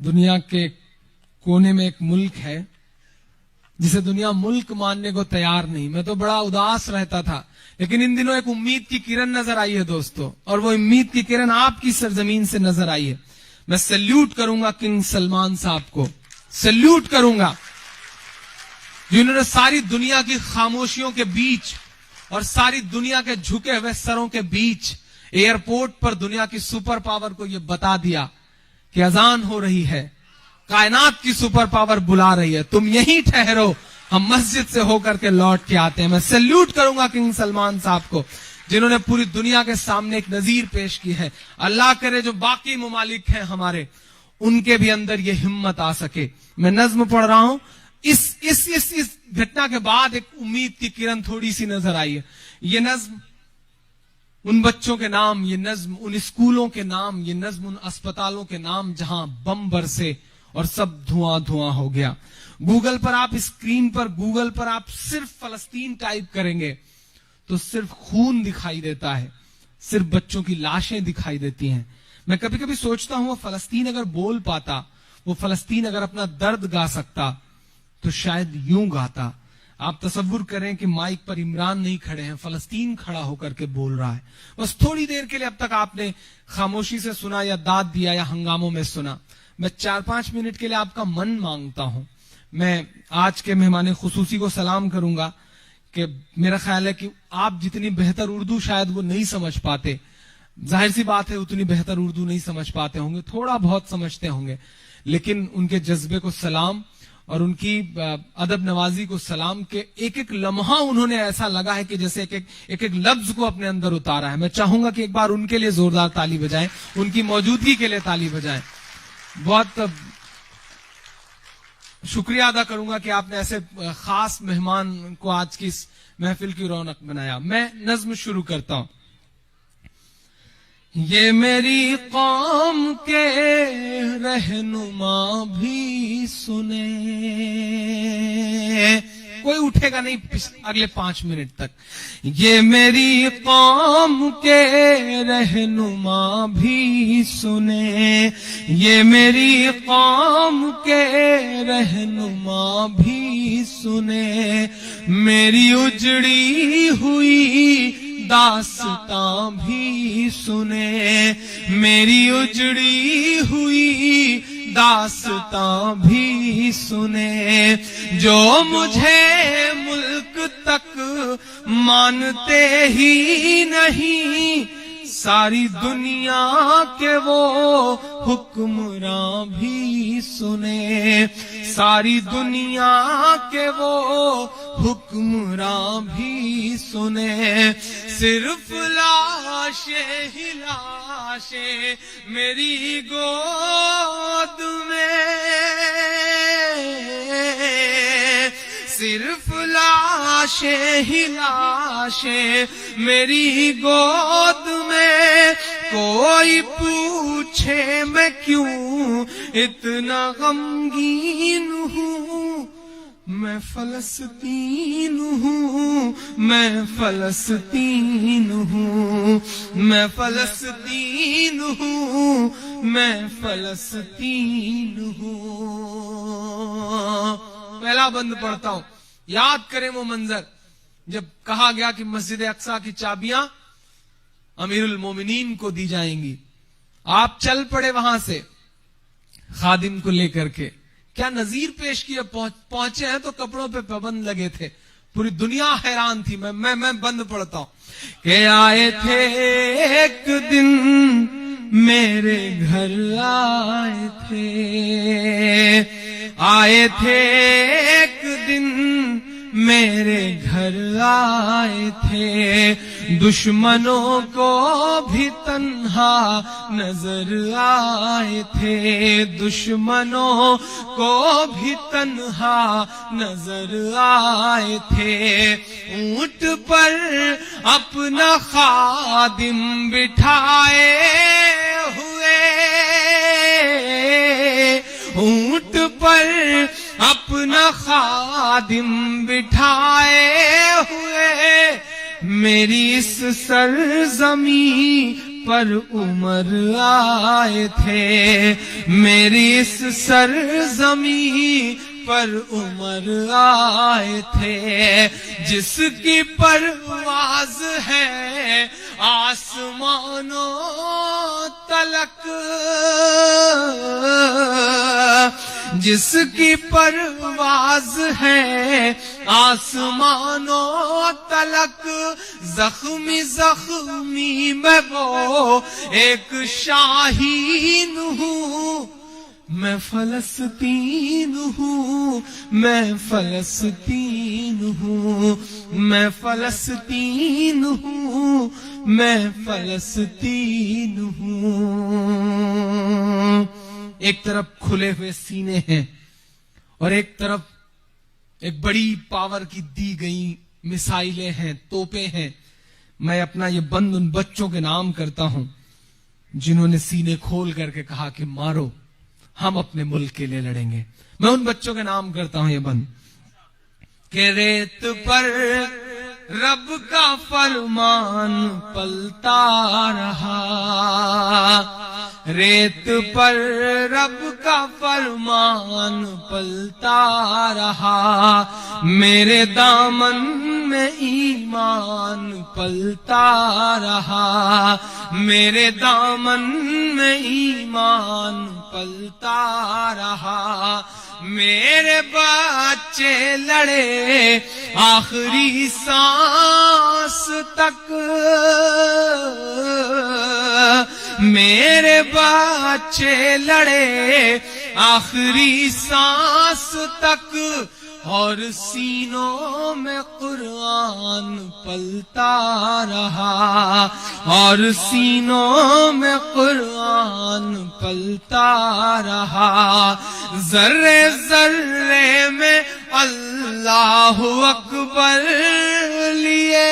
دنیا کے کونے میں ایک ملک ہے جسے دنیا ملک ماننے کو تیار نہیں. میں تو بڑا اداس رہتا تھا, لیکن ان دنوں ایک امید کی کرن نظر آئی ہے دوستو, اور وہ امید کی کرن آپ کی سرزمین سے نظر آئی ہے. میں سیلیوٹ کروں گا کنگ سلمان صاحب کو, سیلیوٹ کروں گا جنہوں نے ساری دنیا کی خاموشیوں کے بیچ اور ساری دنیا کے جھکے ہوئے سروں کے بیچ ایئرپورٹ پر دنیا کی سپر پاور کو یہ بتا دیا کہ اذان ہو رہی ہے, کائنات کی سپر پاور بلا رہی ہے, تم یہیں ٹھہرو, ہم مسجد سے ہو کر کے لوٹ کے آتے ہیں. میں سیلیوٹ کروں گا کنگ سلمان صاحب کو جنہوں نے پوری دنیا کے سامنے ایک نظیر پیش کی ہے. اللہ کرے جو باقی ممالک ہیں ہمارے, ان کے بھی اندر یہ ہمت آ سکے. میں نظم پڑھ رہا ہوں, اس گھٹنا کے بعد ایک امید کی کرن تھوڑی سی نظر آئی ہے. یہ نظم ان بچوں کے نام, یہ نظم ان اسکولوں کے نام, یہ نظم ان اسپتالوں کے نام جہاں بم برسے اور سب دھواں دھواں ہو گیا. گوگل پر آپ اسکرین پر گوگل پر آپ صرف فلسطین ٹائپ کریں گے تو صرف خون دکھائی دیتا ہے, صرف بچوں کی لاشیں دکھائی دیتی ہیں. میں کبھی کبھی سوچتا ہوں وہ فلسطین اگر بول پاتا, وہ فلسطین اگر اپنا درد گا سکتا تو شاید یوں گاتا. آپ تصور کریں کہ مائک پر عمران نہیں کھڑے ہیں, فلسطین کھڑا ہو کر کے بول رہا ہے. بس تھوڑی دیر کے لیے اب تک آپ نے خاموشی سے سنا یا داد دیا یا ہنگاموں میں سنا. میں 4-5 منٹ کے لیے آپ کا من مانگتا ہوں. میں آج کے مہمان خصوصی کو سلام کروں گا کہ میرا خیال ہے کہ آپ جتنی بہتر اردو شاید وہ نہیں سمجھ پاتے, ظاہر سی بات ہے اتنی بہتر اردو نہیں سمجھ پاتے ہوں گے, تھوڑا بہت سمجھتے ہوں گے, لیکن ان کے جذبے کو سلام اور ان کی ادب نوازی کو سلام کہ ایک ایک لمحہ انہوں نے ایسا لگا ہے کہ جیسے ایک ایک لفظ کو اپنے اندر اتارا ہے. میں چاہوں گا کہ ایک بار ان کے لیے زوردار تالی بجائیں, ان کی موجودگی کے لیے تالی بجائیں. بہت شکریہ ادا کروں گا کہ آپ نے ایسے خاص مہمان کو آج کی اس محفل کی رونق بنایا. میں نظم شروع کرتا ہوں. یہ میری قوم کے رہنما بھی سنے, کوئی اٹھے گا نہیں اگلے 5 منٹ تک. یہ میری قوم کے رہنما بھی سنے, یہ میری قوم کے رہنما بھی سنے, میری اجڑی ہوئی داستاں بھی سنے, میری اجڑی ہوئی داستاں بھی سنے. جو مجھے ملک تک مانتے ہی نہیں, ساری دنیا کے وہ حکمراں بھی سنے, ساری دنیا کے وہ حکمراں بھی سنے. صرف لاشیں ہی لاشیں میری گود میں, صرف لاشیں ہی لاشیں میری گود میں. کوئی پوچھے میں کیوں اتنا غمگین ہوں, میں فلسطین ہوں, میں فلسطین ہوں, میں فلسطین ہوں, میں فلسطین ہوں. پہلا بند پڑھتا ہوں. یاد کریں وہ منظر جب کہا گیا کہ مسجد اقصی کی چابیاں امیر المومنین کو دی جائیں گی. آپ چل پڑے وہاں سے خادم کو لے کر کے. کیا نظیر پیش کیا, پہنچے ہیں تو کپڑوں پہ پابند لگے تھے, پوری دنیا حیران تھی. میں بند پڑھتا ہوں کہ آئے تھے ایک دن میرے گھر, آئے تھے, آئے تھے ایک دن میرے گھر, آئے تھے. دشمنوں کو بھی تنہا نظر آئے تھے, دشمنوں کو بھی تنہا نظر آئے تھے. اونٹ پر اپنا خادم بٹھائے ہوئے, اونٹ پر اپنا خادم بٹھائے ہوئے, میری اس سرزمین پر عمر آئے تھے، میری اس سرزمین پر عمر آئے تھے، جس کی پرواز ہے آسمانوں تلک، جس کی پرواز ہے آسمانوں تلک، زخمی زخمی میں وہ ایک شاہین ہوں، میں فلسطین ہوں، میں فلسطین ہوں، میں فلسطین ہوں، میں فلسطین ہوں۔ ایک طرف کھلے ہوئے سینے ہیں اور ایک طرف ایک بڑی پاور کی دی گئی میسائلیں ہیں، توپیں ہیں۔ میں اپنا یہ بند ان بچوں کے نام کرتا ہوں جنہوں نے سینے کھول کر کے کہا کہ مارو، ہم اپنے ملک کے لیے لڑیں گے۔ میں ان بچوں کے نام کرتا ہوں یہ بند کہ ریت پر رب کا فرمان پلتا رہا، ریت پر رب کا فرمان پلتا رہا، میرے دامن میں ایمان پلتا رہا، میرے دامن میں ایمان پلتا رہا، میرے بچے لڑے آخری سانس تک، میرے بچے لڑے آخری سانس تک، اور سینوں میں قرآن پلتا رہا، اور سینوں میں قرآن پلتا رہا، ذرے ذرے میں اللہ اکبر لیے،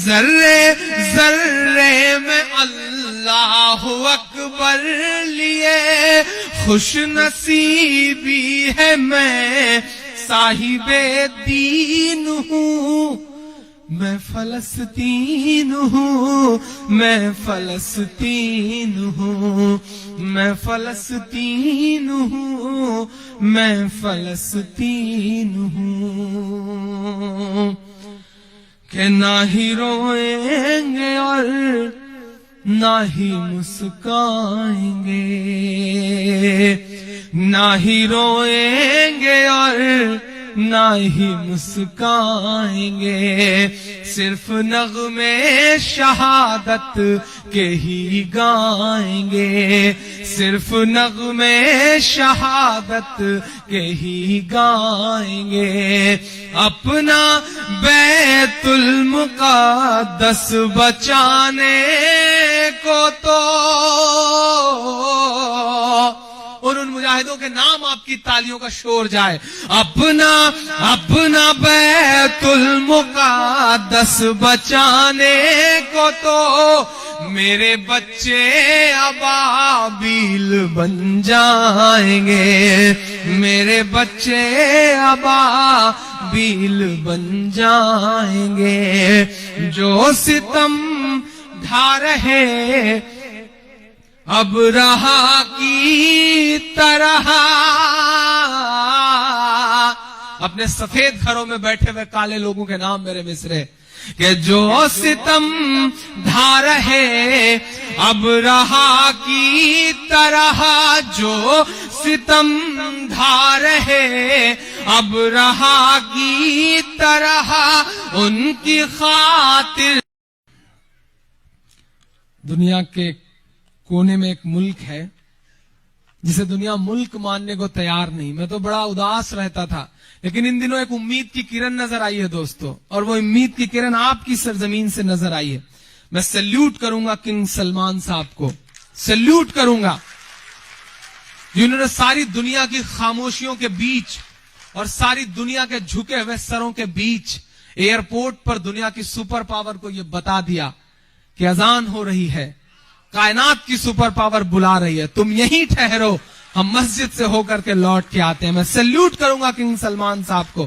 ذرے ذرے میں اللہ اکبر لیے، خوش نصیبی ہے میں صاحب دین ہوں، میں فلسطین ہوں، میں فلسطین ہوں، میں فلسطین ہوں، میں فلسطین ہوں، کہ نہ ہی روئیں گے اور نہ ہی مسکائیں گے، نہ ہی روئیں گے اور نہ ہی مسکائیں گے، صرف نغمے شہادت کے ہی گائیں گے، صرف نغمے شہادت کے ہی گائیں گے، اپنا بیت المقدس بچانے کو تو، اور ان مجاہدوں کے نام آپ کی تالیوں کا شور جائے، اپنا بیت المقدس بچانے کو تو میرے بچے ابابیل بن جائیں گے، میرے بچے ابابیل بن جائیں گے، جو ستم ڈھا رہے اب رہا کی طرح، اپنے سفید گھروں میں بیٹھے ہوئے کالے لوگوں کے نام میرے مصرے، کہ جو ستم ڈھا رہے اب رہا کی طرح، جو ستم ڈھا رہے اب رہا کی طرح، ان کی خاطر۔ دنیا کے کونے میں ایک ملک ہے جسے دنیا ملک ماننے کو تیار نہیں۔ میں تو بڑا اداس رہتا تھا، لیکن ان دنوں ایک امید کی کرن نظر آئی ہے دوستو، اور وہ امید کی کرن آپ کی سرزمین سے نظر آئی ہے۔ میں سیلیوٹ کروں گا کنگ سلمان صاحب کو، سیلیوٹ کروں گا جنہوں نے ساری دنیا کی خاموشیوں کے بیچ اور ساری دنیا کے جھکے ہوئے سروں کے بیچ ایئرپورٹ پر دنیا کی سپر پاور کو یہ بتا دیا کہ اذان ہو رہی ہے، کائنات کی سپر پاور بلا رہی ہے، تم یہیں ٹھہرو، ہم مسجد سے ہو کر کے لوٹ کے آتے ہیں۔ میں سیلیوٹ کروں گا کنگ سلمان صاحب کو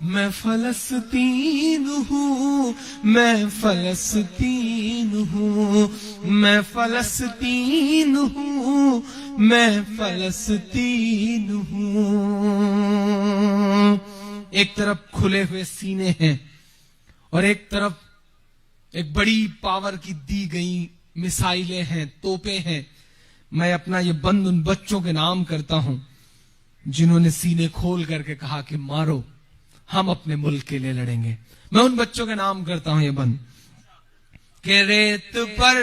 میں فلسطین ہوں، میں فلسطین ہوں، میں فلسطین ہوں، میں فلسطین ہوں۔ ایک طرف کھلے ہوئے سینے ہیں اور ایک طرف ایک بڑی پاور کی دی گئی میسائلیں ہیں، توپیں ہیں۔ میں اپنا یہ بند ان بچوں کے نام کرتا ہوں جنہوں نے سینے کھول کر کے کہا کہ مارو، ہم اپنے ملک کے لیے لڑیں گے۔ میں ان بچوں کے نام کرتا ہوں یہ بند کہ ریت پر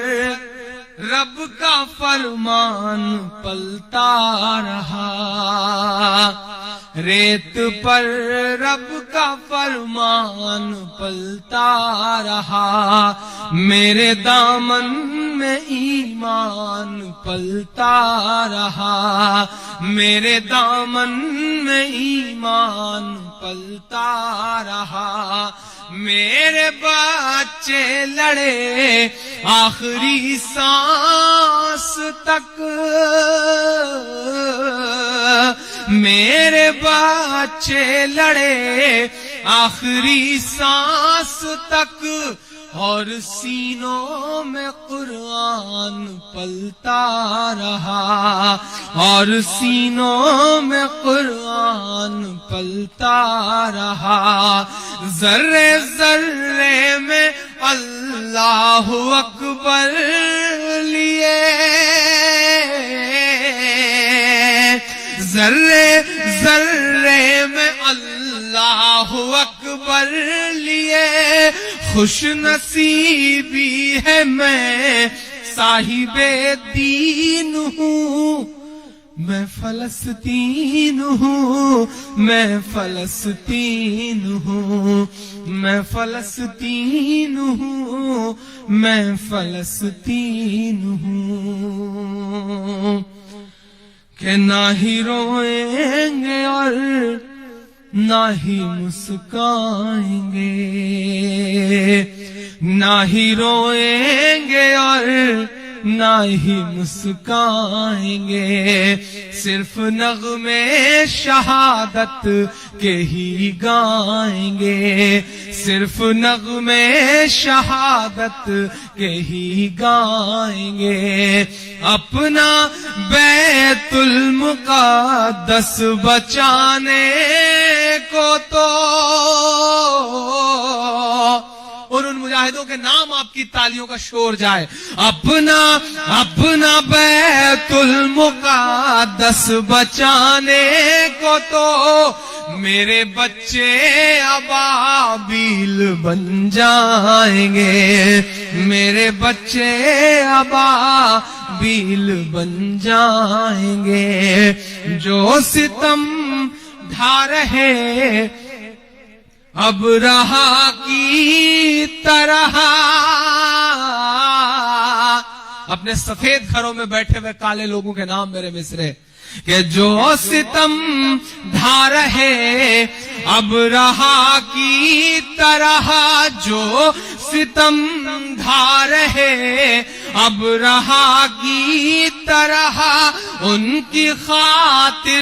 رب کا فرمان پلتا رہا، ریت پر رب کا فرمان پلتا رہا، میرے دامن میں ایمان پلتا رہا، میرے دامن میں ایمان پلتا رہا، میرے بچے لڑے آخری سانس تک، میرے بچے لڑے آخری سانس تک، اور سینوں میں قرآن پلتا رہا، اور سینوں میں قرآن پلتا رہا، ذرے ذرے میں اللہ اکبر لیے، ذرے ذرے میں اللہ اکبر لیے، خوش نصیبی ہے میں صاحب دین ہوں، میں فلسطین ہوں، میں فلسطین ہوں، میں فلسطین ہوں، میں فلسطین ہوں، کہ نہ ہی روئیں گے اور نہ ہی مسکائیں گے، نہ ہی روئیں گے اور نہ ہی مسکائیں گے، صرف نغمے شہادت کے ہی گائیں گے، صرف نغمے شہادت کے ہی گائیں گے، اپنا بیت المقدس بچانے کو تو، اور ان مجاہدوں کے نام آپ کی تالیوں کا شور جائے، اپنا بیت المقدس بچانے کو تو میرے بچے ابابیل بن جائیں گے، میرے بچے ابابیل بن جائیں گے، جو ستم ڈھا رہے اب رہا کی طرح، اپنے سفید گھروں میں بیٹھے ہوئے کالے لوگوں کے نام میرے مصرے، کہ جو ستم ڈھا رہے اب رہا کی طرح، جو ستم ڈھا رہے اب رہا کی طرح، ان کی خاطر